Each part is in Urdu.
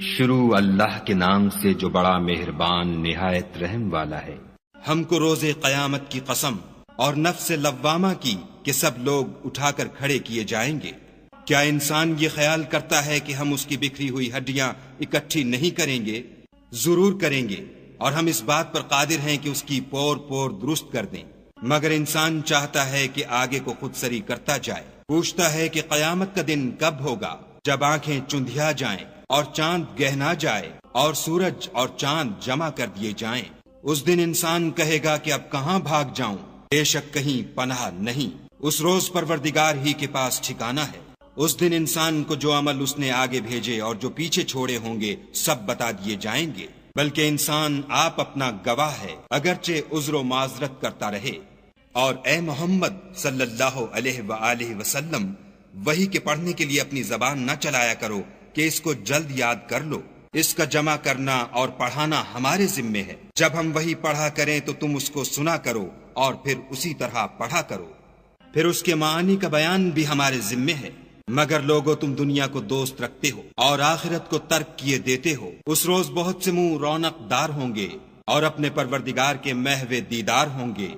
شروع اللہ کے نام سے جو بڑا مہربان نہایت رحم والا ہے۔ ہم کو روز قیامت کی قسم اور نفس لوامہ کی کہ سب لوگ اٹھا کر کھڑے کیے جائیں گے۔ کیا انسان یہ خیال کرتا ہے کہ ہم اس کی بکھری ہوئی ہڈیاں اکٹھی نہیں کریں گے؟ ضرور کریں گے، اور ہم اس بات پر قادر ہیں کہ اس کی پور پور درست کر دیں، مگر انسان چاہتا ہے کہ آگے کو خود سری کرتا جائے۔ پوچھتا ہے کہ قیامت کا دن کب ہوگا، جب آنکھیں چندھیا جائیں اور چاند گہنا جائے اور سورج اور چاند جمع کر دیے جائیں۔ اس دن انسان کہے گا کہ اب کہاں بھاگ جاؤں، بے شک کہیں پناہ نہیں۔ اس روز پروردگار ہی کے پاس ٹھکانہ ہے۔ اس دن انسان کو جو عمل اس نے آگے بھیجے اور جو پیچھے چھوڑے ہوں گے سب بتا دیے جائیں گے، بلکہ انسان آپ اپنا گواہ ہے، اگرچہ عذر و معذرت کرتا رہے۔ اور اے محمد صلی اللہ علیہ وآلہ وسلم، وحی کے پڑھنے کے لیے اپنی زبان نہ چلایا کرو کہ اس کو جلد یاد کر لو۔ اس کا جمع کرنا اور پڑھانا ہمارے ذمے ہے۔ جب ہم وحی پڑھا کریں تو تم اس کو سنا کرو اور پھر اسی طرح پڑھا کرو، پھر اس کے معانی کا بیان بھی ہمارے ذمے ہے۔ مگر لوگو تم دنیا کو دوست رکھتے ہو اور آخرت کو ترک کیے دیتے ہو۔ اس روز بہت سے منہ رونق دار ہوں گے اور اپنے پروردگار کے محو دیدار ہوں گے،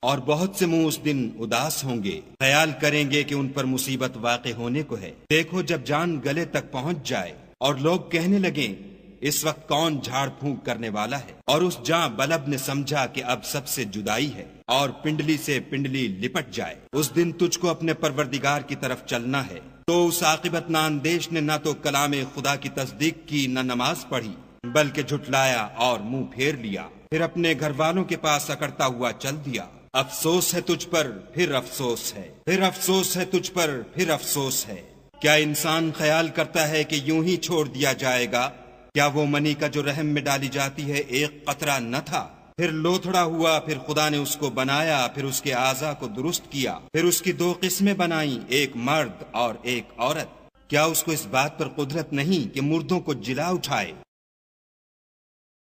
اور بہت سے منہ اس دن اداس ہوں گے، خیال کریں گے کہ ان پر مصیبت واقع ہونے کو ہے۔ دیکھو جب جان گلے تک پہنچ جائے اور لوگ کہنے لگیں اس وقت کون جھاڑ پھونک کرنے والا ہے، اور اس جاں بلب نے سمجھا کہ اب سب سے جدائی ہے اور پنڈلی سے پنڈلی لپٹ جائے۔ اس دن تجھ کو اپنے پروردگار کی طرف چلنا ہے۔ تو اس عاقبت ناندیش نے نہ تو کلام خدا کی تصدیق کی نہ نماز پڑھی، بلکہ جھٹلایا اور منہ پھیر لیا، پھر اپنے گھر والوں کے پاس اکڑتا ہوا چل دیا۔ افسوس ہے تجھ پر پھر افسوس ہے، پھر افسوس ہے تجھ پر پھر افسوس ہے۔ کیا انسان خیال کرتا ہے کہ یوں ہی چھوڑ دیا جائے گا؟ کیا وہ منی کا جو رحم میں ڈالی جاتی ہے ایک قطرہ نہ تھا؟ پھر لوتھڑا ہوا، پھر خدا نے اس کو بنایا، پھر اس کے اعضاء کو درست کیا، پھر اس کی دو قسمیں بنائیں، ایک مرد اور ایک عورت۔ کیا اس کو اس بات پر قدرت نہیں کہ مردوں کو جلا اٹھائے